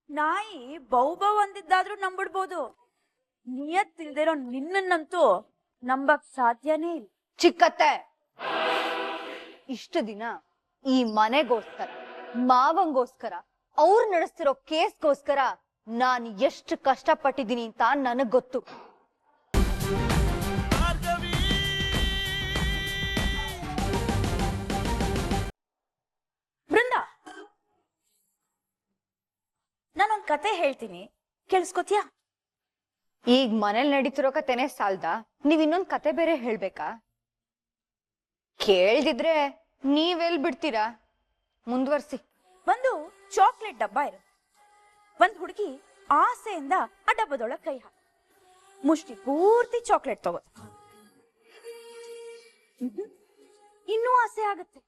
ನಾಯಿ ಬೌ ಬೌ ಅಂದಿದ್ದಾದ್ರೂ ನಂಬಿಡ್ಬೋದು. ನಿಯತ್ತಿಲ್ದಿರೋ ನಿನ್ನನ್ನಂತೂ ನಂಬಕ್ ಸಾಧ್ಯನೇ ಇಲ್ಲ. ಚಿಕ್ಕತ್ತೆ, ಇಷ್ಟು ದಿನ ಈ ಮನೆಗೋಸ್ಕರ, ಮಾವಂಗೋಸ್ಕರ, ಅವ್ರು ನಡೆಸ್ತಿರೋ ಕೇಸ್ಗೋಸ್ಕರ ನಾನು ಎಷ್ಟು ಕಷ್ಟಪಟ್ಟಿದ್ದೀನಿ ಅಂತ ನನಗ್ ಗೊತ್ತು. ಬೃಂದ, ನಾನೊಂದ್ ಕತೆ ಹೇಳ್ತೀನಿ, ಕೇಳಿಸ್ಕೊತೀಯಾ? ಈಗ ಮನೇಲಿ ನಡೀತಿರೋ ಕತೆನೆ ಸಾಲ್ದ, ನೀವ್ ಇನ್ನೊಂದ್ ಕತೆ ಬೇರೆ ಹೇಳ್ಬೇಕಾ? ಕೇಳ್ದಿದ್ರೆ ನೀವೆಲ್ ಬಿಡ್ತೀರಾ? ಮುಂದುವರ್ಸಿ. ಒಂದು ಚಾಕ್ಲೇಟ್ ಡಬ್ಬ ಇರುತ್ತೆ. ಒಂದ್ ಹುಡುಗಿ ಆಸೆಯಿಂದ ಆ ಡಬ್ಬದೊಳಗೆ ಕೈ ಹಾಕಿ ಮುಷ್ಟಿ ಪೂರ್ತಿ ಚಾಕ್ಲೇಟ್ ತಗೋತ. ಇನ್ನೂ ಆಸೆ ಆಗತ್ತೆ,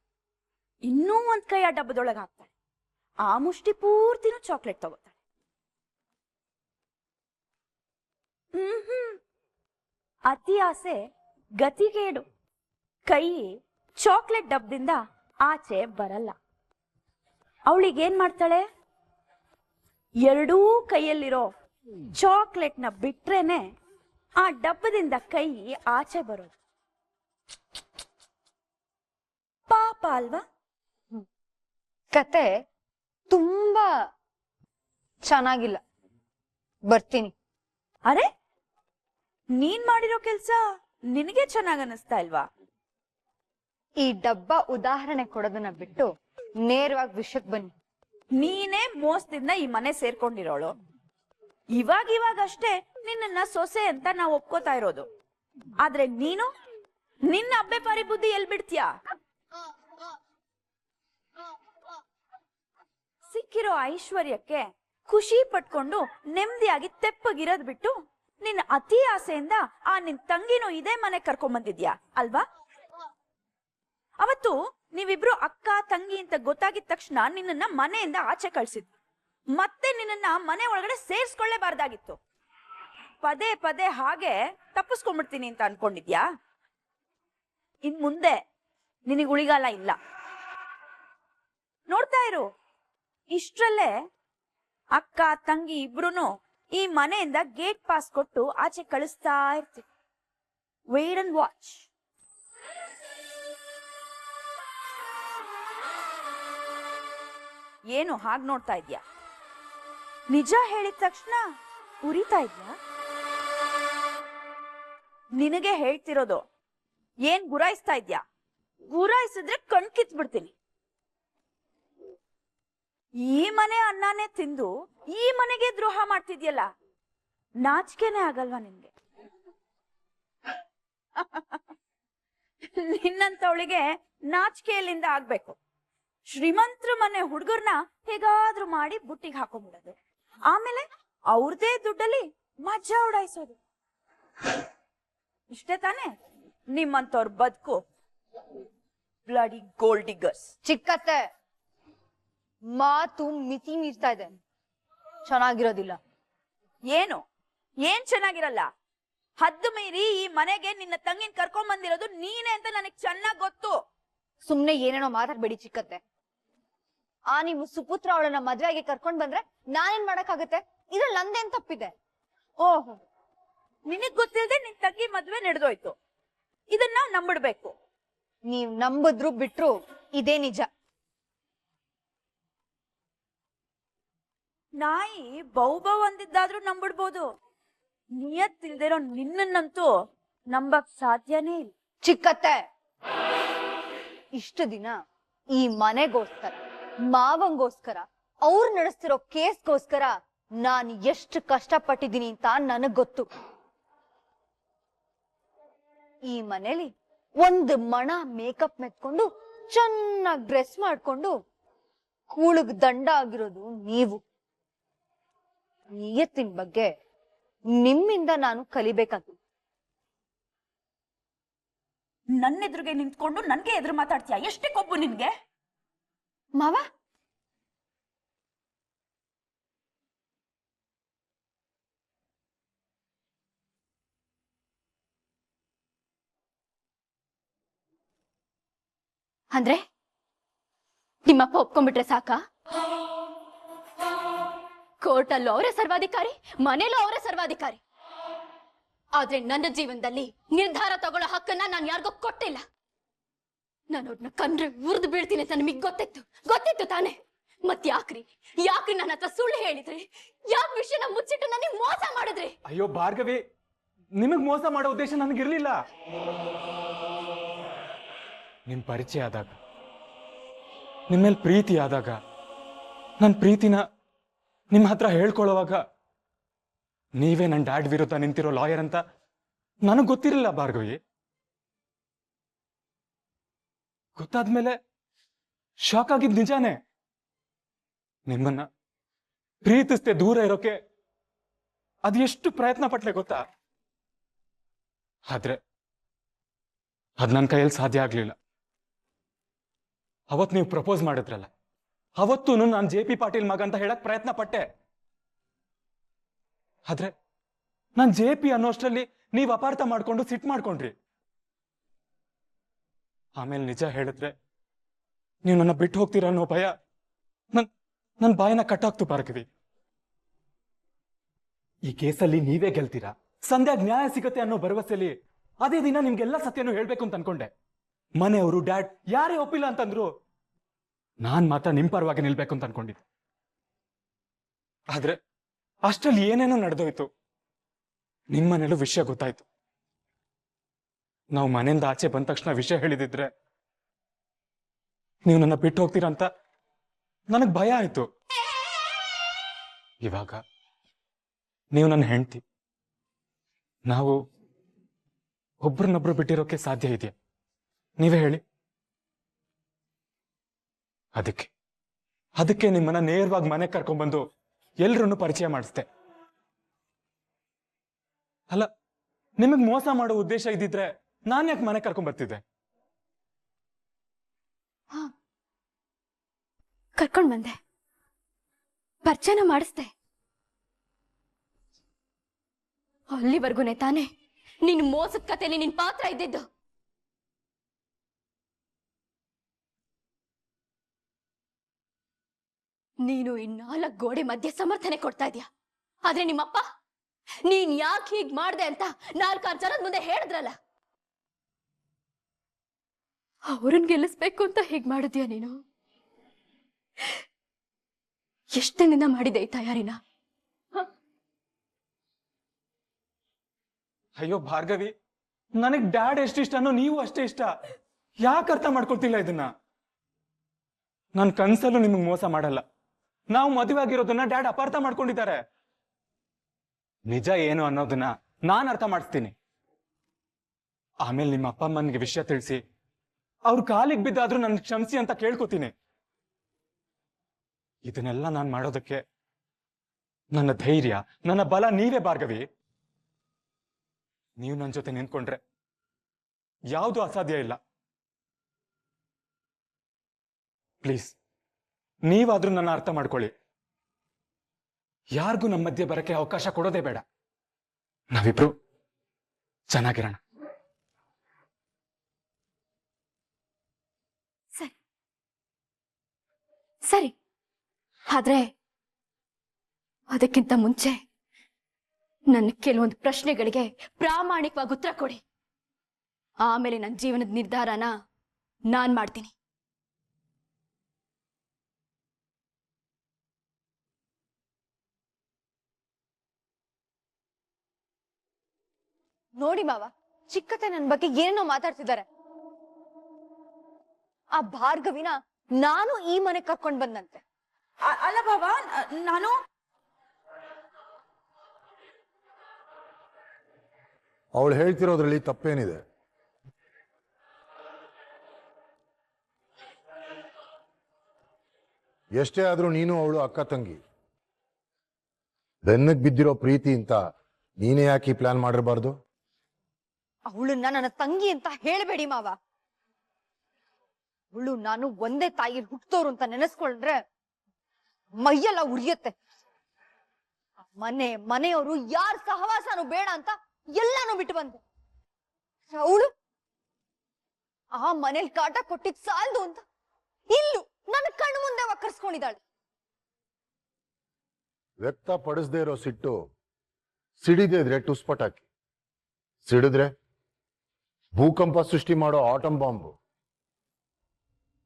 ಇನ್ನೂ ಒಂದ್ ಕೈ ಆ ಡಬ್ಬದೊಳಗೆ ಹಾಕ್ತಾಳೆ. ಆ ಮುಷ್ಟಿ ಪೂರ್ತಿನೂ ಚಾಕ್ಲೇಟ್ ತಗೋತಾಳೆ. ಅತಿ ಆಸೆ ಗತಿಗೇಡು. ಕೈ ಚಾಕ್ಲೇಟ್ ಡಬ್ಬದಿಂದ ಆಚೆ ಬರಲ್ಲ. ಅವಳಿಗೇನ್ ಮಾಡ್ತಾಳೆ? ಎರಡೂ ಕೈಯಲ್ಲಿರೋ ಚಾಕ್ಲೇಟ್ನ ಬಿಟ್ರೇನೆ ಆ ಡಬ್ಬದಿಂದ ಕೈ ಆಚೆ ಬರೋದು. ಪಾಪ ಅಲ್ವಾ? ಕತೆ ತುಂಬಾ ಚೆನ್ನಾಗಿಲ್ಲ, ಬರ್ತೀನಿ. ಅರೆ, ನೀನ್ ಮಾಡಿರೋ ಕೆಲ್ಸ ನಿನಗೆ ಚೆನ್ನಾಗ್ ಅನಿಸ್ತಾ ಇಲ್ವಾ? ಈ ಡಬ್ಬ ಉದಾಹರಣೆ ಕೊಡೋದನ್ನ ಬಿಟ್ಟು ನೇರವಾಗಿ ವಿಷಯಕ್ಕೆ ಬನ್ನಿ. ನೀನೇ ಮೋಸದಿಂದ ಈ ಮನೆ ಸೇರ್ಕೊಂಡಿರೋಳು. ಇವಾಗ ಅಷ್ಟೇ ನಿನ್ನ ಸೊಸೆ ಅಂತ ನಾವು ಒಪ್ಕೋತಾ ಇರೋದು. ಆದ್ರೆ ನೀನು ನಿನ್ನ ಅಬ್ಬೆ ಪಾರಿ ಬುದ್ಧಿ ಎಲ್ ಬಿಡ್ತೀಯಾ? ಸಿಕ್ಕಿರೋ ಐಶ್ವರ್ಯಕ್ಕೆ ಖುಷಿ ಪಟ್ಕೊಂಡು ನೆಮ್ಮದಿಯಾಗಿ ತೆಪ್ಪಗಿರೋದ್ ಬಿಟ್ಟು ನಿನ್ನ ಅತಿ ಆಸೆಯಿಂದ ಆ ನಿನ್ ತಂಗಿನೂ ಇದೇ ಮನೆ ಕರ್ಕೊಂಡ್ ಬಂದಿದ್ಯಾ ಅಲ್ವಾ? ಅವತ್ತು ನೀವಿಬ್ರು ಅಕ್ಕ ತಂಗಿ ಅಂತ ಗೊತ್ತಾಗಿದ ತಕ್ಷಣ ನಿನ್ನನ್ನ ಮನೆಯಿಂದ ಆಚೆ ಕಳ್ಸಿದ್ವಿ. ಮತ್ತೆ ನಿನ್ನನ್ನ ಮನೆ ಒಳಗಡೆ ಸೇರ್ಸ್ಕೊಳ್ಳೇಬಾರ್ದಾಗಿತ್ತು. ಪದೇ ಪದೇ ಹಾಗೆ ತಪ್ಪಿಸ್ಕೊಂಡ್ಬಿಡ್ತೀನಿ ಅಂತ ಅನ್ಕೊಂಡಿದ್ಯಾ? ಇನ್ ಮುಂದೆ ನಿನಗೆ ಉಳಿಗಾಲ ಇಲ್ಲ. ನೋಡ್ತಾ ಇರು, ಇಷ್ಟ್ರಲ್ಲೇ ಅಕ್ಕ ತಂಗಿ ಇಬ್ರುನು ಈ ಮನೆಯಿಂದ ಗೇಟ್ ಪಾಸ್ ಕೊಟ್ಟು ಆಚೆ ಕಳಿಸ್ತಾ ಇರ್ತೀವಿ. Wait and watch. ಏನು ಹಾಗೆ ನೋಡ್ತಾ ಇದ್ಯಾ? ನಿಜ ಹೇಳಿದ ತಕ್ಷಣ ಉರಿತಾ ಇದ್ಯಾ? ನಿನಗೆ ಹೇಳ್ತಿರೋದು. ಏನ್ ಗುರಾಯಿಸ್ತಾ ಇದ್ಯಾ? ಗುರಾಯಿಸಿದ್ರೆ ಕಣ್ ಕಿತ್ಬಿಡ್ತೀನಿ. ಈ ಮನೆ ಅನ್ನನೇ ತಿಂದು ಈ ಮನೆಗೆ ದ್ರೋಹ ಮಾಡ್ತಿದ್ಯಲ್ಲ, ನಾಚಿಕೆನೆ ಆಗಲ್ವಾ ನಿನ್ಗೆ? ನಿನ್ನಂತವಳಿಗೆ ನಾಚಿಕೆಯಲ್ಲಿಂದ ಆಗ್ಬೇಕು. ಶ್ರೀಮಂತರ ಮನೆ ಹುಡುಗರ್ನ ಹೇಗಾದ್ರೂ ಮಾಡಿ ಬುಟ್ಟಿಗೆ ಹಾಕೊಂಡ್ಬಿಡೋದು, ಆಮೇಲೆ ಅವ್ರದೇ ದುಡ್ಡಲ್ಲಿ ಮಜಾ ಉಡಾಯಿಸೋದು. ಇಷ್ಟೇ ತಾನೇ ನಿಮ್ಮಂತವ್ರ ಬದುಕು? Bloody gold ಡಿggers. ಚಿಕ್ಕತ್ತೆ, ಮಾತು ಮಿತಿ ಮೀರ್ತಾ ಇದೆ, ಚೆನ್ನಾಗಿರೋದಿಲ್ಲ. ಏನ್ ಚೆನ್ನಾಗಿರಲ್ಲ? ಹದ್ದು ಮೀರಿ ಈ ಮನೆಗೆ ನಿನ್ನ ತಂಗಿನ ಕರ್ಕೊಂಡ್ ಬಂದಿರೋದು ನೀನೇ ಅಂತ ನನಗ್ ಚೆನ್ನಾಗ್ ಗೊತ್ತು. ಸುಮ್ನೆ ಏನೇನೋ ಮಾತಾಡ್ಬೇಡಿ ಚಿಕ್ಕತ್ತೆ. ನಿಮ್ಮ ಸುಪುತ್ರ ಅವಳನ್ನ ಮದ್ವೆಗೆ ಕರ್ಕೊಂಡ್ ಬಂದ್ರೆ ನಾನೇನ್ ಮಾಡಕ್ಕಾಗತ್ತೆ? ಇದ್ರಲ್ಲಿ ನಂದೇನ್ ತಪ್ಪಿದೆ? ಓಹೋ, ನಿನಗ್ ಗೊತ್ತಿಲ್ಲದೆ ನಿನ್ ತಂಗಿ ಮದ್ವೆ ನಡೆದೋಯ್ತು. ಇದನ್ನ ನಾವ್ ನಂಬಿಡ್ಬೇಕು. ನೀವ್ ನಂಬಿದ್ರು ಬಿಟ್ರು ಇದೇ ನಿಜ. ನಾಯಿ ಬೌ ಬೌ ಅಂದಿದ್ದಾದ್ರೂ ನಂಬಿಡ್ಬೋದು. ನಿಯತ್ತಿಲ್ದಿರೋ ನಿನ್ನನ್ನಂತೂ ನಂಬಕ್ ಸಾಧ್ಯನೇ ಇಲ್ಲ. ಚಿಕ್ಕತ್ತೆ, ಇಷ್ಟು ದಿನ ಈ ಮನೆಗೋಸ್ಕರ, ಮಾವಂಗೋಸ್ಕರ, ಅವ್ರು ನಡೆಸ್ತಿರೋ ಕೇಸ್ಗೋಸ್ಕರ ನಾನು ಎಷ್ಟು ಕಷ್ಟಪಟ್ಟಿದ್ದೀನಿ ಅಂತ ನನಗ್ ಗೊತ್ತು. ಈ ಮನೇಲಿ ಒಂದು ಮಣ ಮೇಕಪ್ ಮೆತ್ಕೊಂಡು ಚೆನ್ನಾಗಿ ಡ್ರೆಸ್ ಮಾಡ್ಕೊಂಡು ಕೂಳಿಗ್ ದಂಡ ಆಗಿರೋದು ನೀವು. ನಿಯತ್ತಿನ ಬಗ್ಗೆ ನಿಮ್ಮಿಂದ ನಾನು ಕಲಿಬೇಕಾಗಿ. ನನ್ನ ಎದುರಿಗೆ ನಿಂತ್ಕೊಂಡು ನನ್ಗೆ ಎದುರು ಮಾತಾಡ್ತೀಯ? ಎಷ್ಟೇ ಕೊಬ್ಬು ನಿನ್ಗೆ? ಮಾವ, ಅಂದ್ರೆ ನಿಮ್ಮಪ್ಪ ಒಪ್ಕೊಂಡ್ಬಿಟ್ರೆ ಸಾಕ? ಕೋರ್ಟಲ್ಲೂ ಅವರೇ ಸರ್ವಾಧಿಕಾರಿ, ಮನೇಲೂ ಅವರೇ ಸರ್ವಾಧಿಕಾರಿ. ಆದ್ರೆ ನನ್ನ ಜೀವನದಲ್ಲಿ ನಿರ್ಧಾರ ತಗೊಳ್ಳೋ ಹಕ್ಕನ್ನ ನಾನು ಯಾರಿಗೂ ಕೊಟ್ಟಿಲ್ಲ. ನಾನು ಅವ್ರನ್ನ ಕಂಡ್ರೆ ಉರ್ದು ಬೀಳ್ತೀನಿ ಅಂತ ನಿಮಗೆ ಗೊತ್ತಿತ್ತು ತಾನೆ. ಮತ್ ಯಾಕ್ರಿ ನನ್ನ ಹತ್ರ ಸುಳ್ಳು ಹೇಳಿದ್ರಿ? ಯಾಕೆ ವಿಷಯನ ಮುಚ್ಚಿಟ್ಟು ನನಗೆ ಮೋಸ ಮಾಡಿದ್ರಿ? ಅಯ್ಯೋ ಭಾರ್ಗವಿ, ನಿಮಗ್ ಮೋಸ ಮಾಡೋ ಉದ್ದೇಶ ನನಗಿರ್ಲಿಲ್ಲ. ನಿಮ್ ಪರಿಚಯ ಆದಾಗ, ನಿಮ್ಮೇಲ್ ಪ್ರೀತಿ ಆದಾಗ, ನನ್ನ ಪ್ರೀತಿನ ನಿಮ್ಮ ಹತ್ರ ಹೇಳ್ಕೊಳ್ಳುವಾಗ ನೀವೇ ನನ್ನ ಡ್ಯಾಡ್ ವಿರುದ್ಧ ನಿಂತಿರೋ ಲಾಯರ್ ಅಂತ ನನಗ್ ಗೊತ್ತಿರಲಿಲ್ಲ ಭಾರ್ಗವಿ. ಗೊತ್ತಾದ್ಮೇಲೆ ಶಾಕ್ ಆಗಿದ್ ನಿಜಾನೇ. ನಿಮ್ಮನ್ನ ಪ್ರೀತಿಸ್ತೆ ದೂರ ಇರೋಕೆ ಅದು ಎಷ್ಟು ಪ್ರಯತ್ನ ಪಟ್ಲೆ ಗೊತ್ತಾ? ಆದ್ರೆ ಅದ್ ನನ್ನ ಕೈಯಲ್ಲಿ ಸಾಧ್ಯ ಆಗ್ಲಿಲ್ಲ. ಅವತ್ ನೀವು ಪ್ರಪೋಸ್ ಮಾಡಿದ್ರಲ್ಲ, ಅವತ್ತೂ ನಾನು JP ಪಾಟೀಲ್ ಮಗ ಅಂತ ಹೇಳಕ್ ಪ್ರಯತ್ನ ಪಟ್ಟೆ. ಆದ್ರೆ ನಾನ್ JP ಅನ್ನೋಷ್ಟರಲ್ಲಿ ನೀವು ಅಪಾರ್ಥ ಮಾಡ್ಕೊಂಡು ಸಿಟ್ ಮಾಡ್ಕೊಂಡ್ರಿ. ಆಮೇಲೆ ನಿಜ ಹೇಳಿದ್ರೆ ನೀವು ನನ್ನ ಬಿಟ್ಟು ಹೋಗ್ತೀರ ಅನ್ನೋ ಭಯ ನನ್ ಬಾಯಿನ ಕಟ್ಟಾಕ್ತು ಭಾರ್ಗವಿ. ಈ ಕೇಸಲ್ಲಿ ನೀವೇ ಗೆಲ್ತೀರಾ, ಸಂಧ್ಯಾಗ್ ನ್ಯಾಯ ಸಿಗತ್ತೆ ಅನ್ನೋ ಭರವಸೆಯಲ್ಲಿ ಅದೇ ದಿನ ನಿಮ್ಗೆಲ್ಲ ಸತ್ಯನೂ ಹೇಳ್ಬೇಕು ಅಂತ ಅನ್ಕೊಂಡೆ. ಮನೆಯವರು ಡ್ಯಾಡ್ ಯಾರೇ ಒಪ್ಪಿಲ್ಲ ಅಂತಂದ್ರು ನಾನ್ ಮಾತ್ರ ನಿಮ್ ಪರವಾಗಿ ನಿಲ್ಬೇಕು ಅಂತ ಅನ್ಕೊಂಡಿದ್ದೆ. ಆದ್ರೆ ಅಷ್ಟ್ರಲ್ಲಿ ಏನೇನೋ ನಡೆದೋಯ್ತು. ನಿಮ್ಮನೇಲೂ ವಿಷಯ ಗೊತ್ತಾಯ್ತು. ನಾವು ಮನೆಯಿಂದ ಆಚೆ ಬಂದ ತಕ್ಷಣ ವಿಷಯ ಹೇಳಿದಿದ್ರೆ ನೀವು ನನ್ನ ಬಿಟ್ಟು ಹೋಗ್ತೀರಾ ಅಂತ ನನಗ್ ಭಯ ಆಯ್ತು. ಇವಾಗ ನೀವು ನನ್ನ ಹೆಂಡತಿ, ನಾವು ಒಬ್ರನ್ನೊಬ್ರು ಬಿಟ್ಟಿರೋಕೆ ಸಾಧ್ಯ ಇದೆಯಾ? ನೀವೇ ಹೇಳಿ. ಅದಕ್ಕೆ ನಿಮ್ಮನ್ನ ನೇರವಾಗಿ ಮನೆಗೆ ಕರ್ಕೊಂಡ್ಬಂದು ಎಲ್ರನ್ನು ಪರಿಚಯ ಮಾಡಿಸ್ದೆ. ಅಲ್ಲ, ನಿಮಗ್ ಮೋಸ ಮಾಡೋ ಉದ್ದೇಶ ಇದ್ದಿದ್ರೆ ನಾನ್ ಯಾಕೆ ಮನೆ ಕರ್ಕೊಂಡ್ ಬರ್ತಿದ್ದೆ? ಕರ್ಕೊಂಡ್ ಬಂದೆ, ಪರಿಚಯನ ಮಾಡಿಸ್ದೆ. ಅಲ್ಲಿವರೆಗೂನೆ ತಾನೆ ನಿನ್ ಮೋಸದ ಕಥೆಯಲ್ಲಿ ನಿನ್ ಪಾತ್ರ ಇದ್ದಿದ್ದು. ನೀನು ಈ 4 ಗೋಡೆ ಮಧ್ಯೆ ಸಮರ್ಥನೆ ಕೊಡ್ತಾ ಇದೀಯ. ಆದ್ರೆ ನಿಮ್ಮಪ್ಪ ನೀನ್ ಯಾಕೆ ಹೀಗ್ ಮಾಡ್ದೆ ಅಂತ 4 ಜನದ ಮುಂದೆ ಹೇಳಿದ್ರಲ್ಲ, ಅವ್ರನ್ ಗೆಲ್ಲಿಸ್ಬೇಕು ಅಂತ ಹೀಗ್ ಮಾಡಿದ್ಯಾ ನೀನು? ಎಷ್ಟೇನಿಂದ ಮಾಡಿದೆ ಈ ತಯಾರಿನ? ಅಯ್ಯೋ ಭಾರ್ಗವಿ, ನನಗ್ ಡ್ಯಾಡ್ ಎಷ್ಟಿಷ್ಟನೋ ನೀವು ಅಷ್ಟೇ ಇಷ್ಟ. ಯಾಕೆ ಅರ್ಥ ಮಾಡ್ಕೊಳ್ತಿಲ್ಲ ಇದನ್ನ? ನನ್ ಕನ್ಸಲ್ಲೂ ನಿಮಗ್ ಮೋಸ ಮಾಡಲ್ಲ. ನಾವು ಮದುವೆ ಆಗಿರೋದನ್ನ ಡ್ಯಾಡ್ ಅಪಾರ್ಥ ಮಾಡ್ಕೊಂಡಿದ್ದಾರೆ. ನಿಜ ಏನು ಅನ್ನೋದನ್ನ ನಾನ್ ಅರ್ಥ ಮಾಡಿಸ್ತೀನಿ. ಆಮೇಲೆ ನಿಮ್ಮ ಅಪ್ಪ ಅಮ್ಮನಿಗೆ ವಿಷಯ ತಿಳಿಸಿ ಅವ್ರ ಕಾಲಿಗೆ ಬಿದ್ದಾದ್ರೂ ನನ್ ಕ್ಷಮಿಸಿ ಅಂತ ಕೇಳ್ಕೊತೀನಿ. ಇದನ್ನೆಲ್ಲ ನಾನ್ ಮಾಡೋದಕ್ಕೆ ನನ್ನ ಧೈರ್ಯ, ನನ್ನ ಬಲ ನೀವೇ ಭಾರ್ಗವಿ. ನೀವು ನನ್ನ ಜೊತೆ ನಿಂತ್ಕೊಂಡ್ರೆ ಯಾವುದು ಅಸಾಧ್ಯ ಇಲ್ಲ. ಪ್ಲೀಸ್, ನೀವಾದ್ರೂ ನನ್ನ ಅರ್ಥ ಮಾಡ್ಕೊಳ್ಳಿ. ಯಾರಿಗೂ ನಮ್ಮ ಮಧ್ಯೆ ಬರಕ್ಕೆ ಅವಕಾಶ ಕೊಡೋದೇ ಬೇಡ. ನಾವಿಬ್ರು ಚೆನ್ನಾಗಿರೋಣ. ಸರಿ, ಆದ್ರೆ ಅದಕ್ಕಿಂತ ಮುಂಚೆ ನನ್ನ ಕೆಲವೊಂದು ಪ್ರಶ್ನೆಗಳಿಗೆ ಪ್ರಾಮಾಣಿಕವಾಗಿ ಉತ್ತರ ಕೊಡಿ. ಆಮೇಲೆ ನನ್ನ ಜೀವನದ ನಿರ್ಧಾರನ ನಾನ್ ಮಾಡ್ತೀನಿ. ನೋಡಿ ಮಾವ, ಚಿಕ್ಕತೆ ನನ್ ಬಗ್ಗೆ ಏನೇನೋ ಮಾತಾಡ್ತಿದ್ದಾರೆ. ಆ ಭಾರ್ಗವಿನ ನಾನು ಈ ಮನೆ ಕರ್ಕೊಂಡ್ ಬಂದಂತೆ. ಅಲ್ಲ ಬಾಬಾ, ನಾನು ಅವಳು ಹೇಳ್ತಿರೋದ್ರಲ್ಲಿ ತಪ್ಪೇನಿದೆ? ಎಷ್ಟೇ ಆದ್ರೂ ನೀನು ಅವಳು ಅಕ್ಕ ತಂಗಿ. ಬೆನ್ನಕ್ ಬಿದ್ದಿರೋ ಪ್ರೀತಿ ಅಂತ ನೀನೇ ಯಾಕೆ ಪ್ಲಾನ್ ಮಾಡಿರಬಾರ್ದು? ಅವಳನ್ನ ನನ್ನ ತಂಗಿ ಅಂತ ಹೇಳ್ಬೇಡಿ ಮಾವ. ಅವಳು ನಾನು ಒಂದೇ ತಾಯಿ ಹುಟ್ಟೋರು ಅಂತ ನೆನೆಸ್ಕೊಂಡ್ರೆ ಮೈಯೆಲ್ಲ ಉರಿಯುತ್ತೆ. ಮನೆಯವರು ಯಾರ ಸಹವಾಸನೂ ಬೇಡ ಅಂತ ಎಲ್ಲಾನು ಬಿಟ್ಟು ಬಂದೆ. ಅವಳು ಆ ಮನೇಲಿ ಕಾಟ ಕೊಟ್ಟಿದ್ ಸಾಲ್ದು ಅಂತ ಇಲ್ಲು ನನ್ನ ಕಣ್ಣು ಮುಂದೆ ವಕ್ಕರ್ಸ್ಕೊಂಡಿದ್ದಾಳೆ. ವ್ಯಕ್ತಪಡಿಸದೇ ಇರೋ ಸಿಟ್ಟು ಸಿಡಿದೇ ಇದ್ರೆ ಟುಸ್ಪಟ್ ಹಾಕಿ, ಸಿಡಿದ್ರೆ ಭೂಕಂಪ ಸೃಷ್ಟಿ ಮಾಡೋ ಆಟಂ ಬಾಂಬು.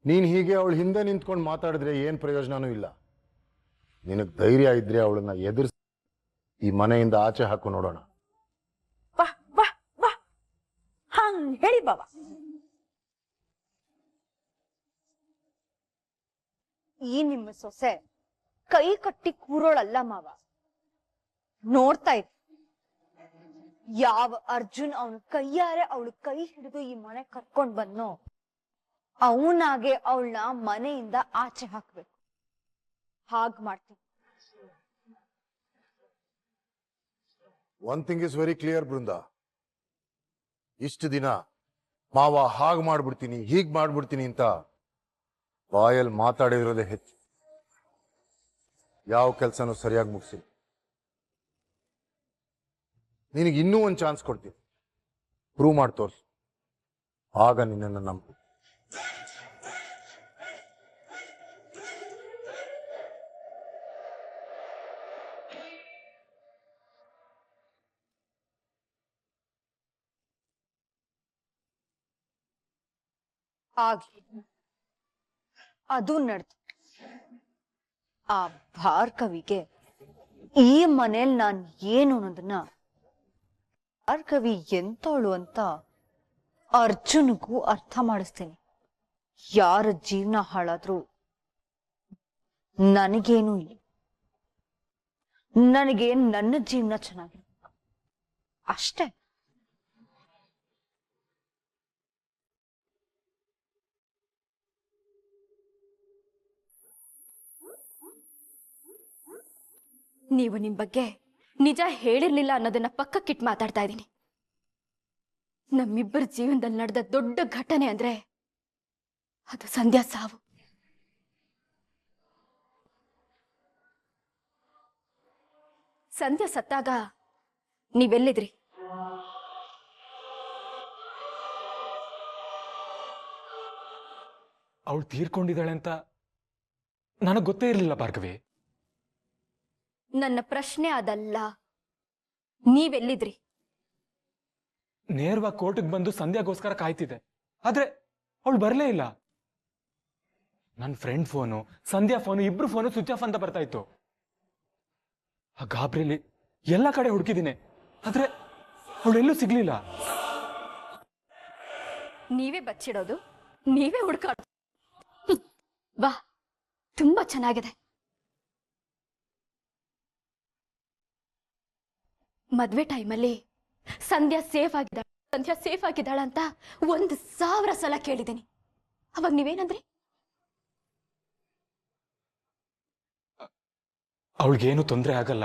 ನೀನ್ ಹೀಗೆ ಅವಳು ಹಿಂದೆ ನಿಂತ್ಕೊಂಡು ಮಾತಾಡಿದ್ರೆ ಏನ್ ಪ್ರಯೋಜನನೂ ಇಲ್ಲ. ನಿನಗ್ ಧೈರ್ಯ ಇದ್ರೆ ಅವಳನ್ನ ಎದುರಿಸಿ ಈ ಮನೆಯಿಂದ ಆಚೆ ಹಾಕು ನೋಡೋಣ. ಬಾ ಬಾ ಬಾ, ಹಂಗ್ ಹೇಳಿ ಬಾವ. ಈ ನಿಮ್ಮ ಸೊಸೆ ಕೈ ಕಟ್ಟಿ ಕೂರೋಳಲ್ಲ ಮಾವ. ನೋಡ್ತಾ ಇದ್ದೆ, ಯಾವ ಅರ್ಜುನ್ ಅವನ ಕೈಯಾರೆ ಅವಳು ಕೈ ಹಿಡಿದು ಈ ಮನೆ ಕರ್ಕೊಂಡ್ ಬಂದ್ನೋ ಅವನಾಗೆ ಅವಳನ್ನ ಮನೆಯಿಂದ ಆಚೆ ಹಾಕ್ಬೇಕು. ಹಾಗ್ ಮಾಡ್ತೀನಿ. One thing is very clear Brinda, ಇಷ್ಟು ದಿನ ಮಾವ ಹಾಗ್ ಮಾಡ್ಬಿಡ್ತೀನಿ ಹೀಗ್ ಮಾಡ್ಬಿಡ್ತೀನಿ ಅಂತ ಬಾಯಲ್ಲಿ ಮಾತಾಡಿರೋದೇ ಹೆಚ್ಚು. ಯಾವ ಕೆಲಸನೂ ಸರಿಯಾಗಿ ಮುಗಿಸಿ. ನಿನಗೆ ಇನ್ನೂ ಒಂದು ಚಾನ್ಸ್ ಕೊಡ್ತೀನಿ, ಪ್ರೂವ್ ಮಾಡಿ ತೋರ್ಸು, ಆಗ ನಿನ್ನನ್ನು ನಂಬು. ಆಗ್ಲಿ, ಅದು ನಡ್ದು. ಆ ಭಾರ್ಗವಿಗೆ ಈ ಮನೇಲಿ ನಾನ್ ಏನು ಅನ್ನೋದನ್ನ, ಭಾರ್ಗವಿ ಎಂತವಳು ಅಂತ ಅರ್ಜುನ್ಗೂ ಅರ್ಥ ಮಾಡಿಸ್ತೀನಿ. ಯಾರ ಜೀವನ ಹಾಳಾದ್ರೂ ನನಗೇನು ಇಲ್ಲ. ನನಗೆ ನನ್ನ ಜೀವನ ಚೆನ್ನಾಗಿದೆ ಅಷ್ಟೇ. ನೀವು ನಿಮ್ ಬಗ್ಗೆ ನಿಜ ಹೇಳಿರ್ಲಿಲ್ಲ ಅನ್ನೋದನ್ನ ಪಕ್ಕಕ್ಕಿಟ್ಟು ಮಾತಾಡ್ತಾ ಇದ್ದೀನಿ. ನಮ್ಮಿಬ್ಬರ ಜೀವನದಲ್ಲಿ ನಡೆದ ದೊಡ್ಡ ಘಟನೆ ಅಂದ್ರೆ ಅದು ಸಂಧ್ಯಾ ಸಾವು. ಸಂಧ್ಯಾ ಸತ್ತಾಗ ನೀವೆಲ್ಲಿದ್ರಿ? ಅವಳು ತೀರ್ಕೊಂಡಿದ್ದಾಳೆ ಅಂತ ನನಗೆ ಗೊತ್ತೇ ಇರಲಿಲ್ಲ ಭಾರ್ಗವಿ. ನನ್ನ ಪ್ರಶ್ನೆ ಅದಲ್ಲ, ನೀವೆಲ್ಲಿದ್ರಿ? ನೇರವಾಗಿ ಕೋರ್ಟ್ಗೆ ಬಂದು ಸಂಧ್ಯಾಗೋಸ್ಕರ ಕಾಯ್ತಿದ್ದೆ, ಆದ್ರೆ ಅವಳು ಬರಲೇ ಇಲ್ಲ. ನನ್ನ ಫ್ರೆಂಡ್ ಫೋನು, ಸಂಧ್ಯಾ ಫೋನು, ಇಬ್ರು ಫೋನು ಸ್ವಿಚ್ ಆಫ್ ಅಂತ ಬರ್ತಾ ಇತ್ತು. ಆ ಗಾಬರಿಲಿ ಎಲ್ಲ ಕಡೆ ಹುಡುಕಿದ್ದೀನಿ, ಆದ್ರೆ ಅವಳೆಲ್ಲೂ ಸಿಗ್ಲಿಲ್ಲ. ನೀವೇ ಬಚ್ಚಿಡೋದು, ನೀವೇ ಹುಡ್ಕಾಡೋದು. ವಾ, ತುಂಬಾ ಚೆನ್ನಾಗಿದೆ. ಮದ್ವೆ ಟೈಮಲ್ಲಿ ಸಂಧ್ಯಾ ಸೇಫ್ ಆಗಿದ್ದಾಳ ಅಂತ 1000 ಸಲ ಕೇಳಿದ್ದೀನಿ. ಅವಾಗ ನೀವೇನಂದ್ರಿ? ಅವಳಿಗೇನು ತೊಂದರೆ ಆಗಲ್ಲ,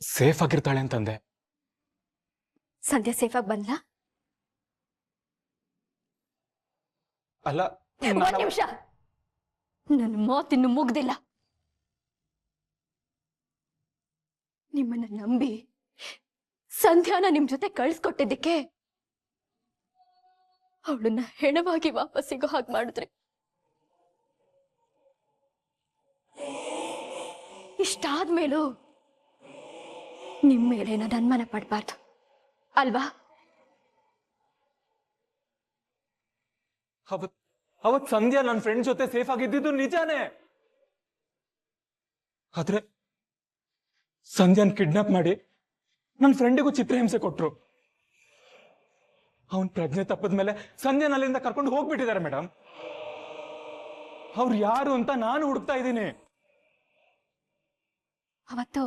ಸೇಫ್ ಆಗಿರ್ತಾಳೆ ಅಂತಂದೆ. ಸಂಧ್ಯಾ ಸೇಫ್ ಆಗಿ ಬಂದ್ಲಾ? ಅಲ್ಲ, ಒಂದ್ ನಿಮಿಷ, ನನ್ನ ಮಾತಿನ್ನು ಮುಗ್ದಿಲ್ಲ. ನಿಮ್ಮನ್ನ ನಂಬಿ ಸಂಧ್ಯಾನ ನಿಮ್ ಜೊತೆ ಕಳಿಸ್ಕೊಟ್ಟಿದ್ದಕ್ಕೆ ಅವಳನ್ನ ಹೆಣವಾಗಿ ವಾಪಸ್ ಸಿಗೋ ಹಾಗೆ ಮಾಡಿದ್ರಿ. ಇಷ್ಟಾದ್ಮೇಲೂ ನಿಮ್ ಮೇಲೆ ನಾನು ಅನುಮಾನ ಪಡ್ಬಾರ್ದು ಅಲ್ವಾ? ಅವತ್ ಸಂಧ್ಯಾ ನನ್ನ ಫ್ರೆಂಡ್ ಜೊತೆ ಸೇಫ್ ಆಗಿದ್ದು ನಿಜಾನೇ. ಆದ್ರೆ ಸಂಧ್ಯಾನ್ ಕಿಡ್ನಾಪ್ ಮಾಡಿ ನನ್ನ ಫ್ರೆಂಡಿಗೂ ಚಿತ್ರಹಿಂಸೆ ಕೊಟ್ರು. ಅವನ್ ಪ್ರಜ್ಞೆ ತಪ್ಪದ್ಮೇಲೆ ಸಂಧ್ಯಾನ್ ಅಲ್ಲಿಂದ ಕರ್ಕೊಂಡು ಹೋಗ್ಬಿಟ್ಟಿದ್ದಾರೆ ಮೇಡಮ್. ಅವ್ರು ಯಾರು ಅಂತ ನಾನು ಹುಡುಕ್ತಾ ಇದ್ದೀನಿ. ಅವತ್ತು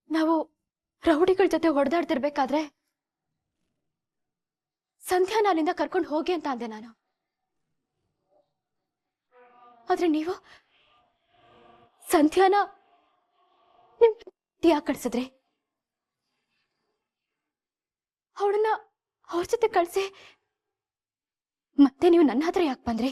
ನಾವು ರೌಡಿಗಳ ಜೊತೆ ಹೊಡೆದಾಡ್ತಿರ್ಬೇಕಾದ್ರೆ ಸಂಧ್ಯಾನ ಅಲ್ಲಿಂದ ಕರ್ಕೊಂಡು ಹೋಗಿ ಅಂತ ಅಂದೆ ನಾನು. ಆದ್ರೆ ನೀವು ಸಂಧ್ಯಾನ ನಿಮ್ ಯಾಕೆ ಕಳ್ಸಿದ್ರಿ? ಅವಳನ್ನ ಅವ್ರ ಜೊತೆ ಕಳ್ಸಿ ಮತ್ತೆ ನೀವು ನನ್ನ ಹತ್ರ ಯಾಕೆ ಬಂದ್ರಿ?